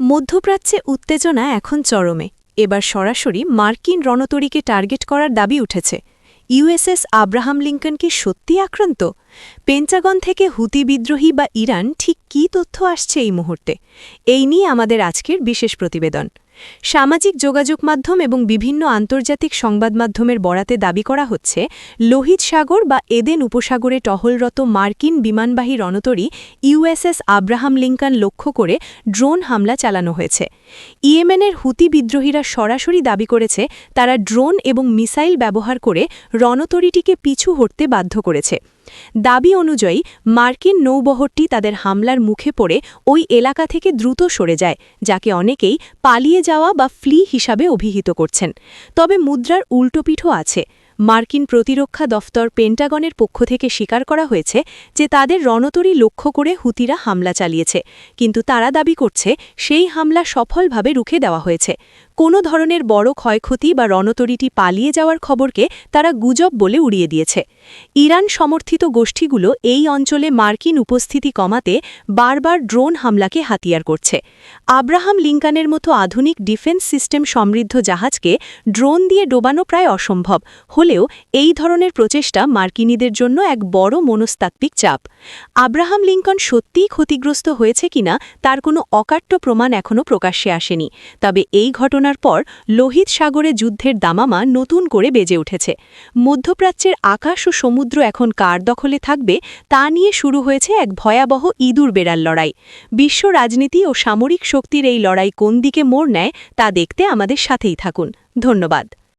মধ্যপ্রাচ্যে উত্তেজনা এখন চরমে। এবার সরাসরি মার্কিন রণতরীকে টার্গেট করার দাবি উঠেছে। ইউএসএস আব্রাহাম লিঙ্কন কি সত্যি আক্রান্ত? পেন্টাগন থেকে হুতি বিদ্রোহী বা ইরান ঠিক কী তথ্য আসছে এই মুহূর্তে? এই নিয়ে আমাদের আজকের বিশেষ প্রতিবেদন। সামাজিক যোগাযোগ মাধ্যম এবং বিভিন্ন আন্তর্জাতিক সংবাদ মাধ্যমের বরাতে দাবি করা হচ্ছে, লোহিত সাগর বা এদেন উপসাগরে টহলরত মার্কিন বিমানবাহী রণতরী ইউএসএস আব্রাহাম লিঙ্কন লক্ষ্য করে ড্রোন হামলা চালানো হয়েছে। ইয়েমেনের হুতি বিদ্রোহীরা সরাসরি দাবি করেছে তারা ড্রোন এবং মিসাইল ব্যবহার করে রণতরীটিকে পিছু হটতে বাধ্য করেছে। দাবি অনুযায়ী মার্কিন নৌবহরটি তাদের হামলার মুখে পড়ে ওই এলাকা থেকে দ্রুত সরে যায়, যাকে অনেকেই পালিয়ে যাওয়া বা ফ্লি হিসাবে অভিহিত করছেন। তবে মুদ্রার উল্টোপিঠও আছে। মার্কিন প্রতিরক্ষা দফতর পেন্টাগনের পক্ষ থেকে স্বীকার করা হয়েছে যে তাদের রণতরী লক্ষ্য করে হুতিরা হামলা চালিয়েছে, কিন্তু তারা দাবি করছে সেই হামলা সফলভাবে রুখে দেওয়া হয়েছে। কোনো ধরনের বড় ক্ষয়ক্ষতি বা রণতরীটি পালিয়ে যাওয়ার খবরকে তারা গুজব বলে উড়িয়ে দিয়েছে। ইরান সমর্থিত গোষ্ঠীগুলো এই অঞ্চলে মার্কিন উপস্থিতি কমাতে বারবার ড্রোন হামলাকে হাতিয়ার করছে। আব্রাহাম লিঙ্কনের মতো আধুনিক ডিফেন্স সিস্টেম সমৃদ্ধ জাহাজকে ড্রোন দিয়ে ডোবানো প্রায় অসম্ভব হলেও এই ধরনের প্রচেষ্টা মার্কিনীদের জন্য এক বড় মনস্তাত্ত্বিক চাপ। আব্রাহাম লিঙ্কন সত্যিই ক্ষতিগ্রস্ত হয়েছে কিনা তার কোনো অকাট্য প্রমাণ এখনও প্রকাশ্যে আসেনি, তবে এই ঘটনার পর লোহিত সাগরে যুদ্ধের দামামা নতুন করে বেজে উঠেছে। মধ্যপ্রাচ্যের আকাশ ও সমুদ্র এখন কার দখলে থাকবে তা নিয়ে শুরু হয়েছে এক ভয়াবহ ইঁদুর বেড়াল লড়াই। বিশ্ব রাজনীতি ও সামরিক শক্তির এই লড়াই কোন দিকে মোড় নেয় তা দেখতে আমাদের সাথেই থাকুন। ধন্যবাদ।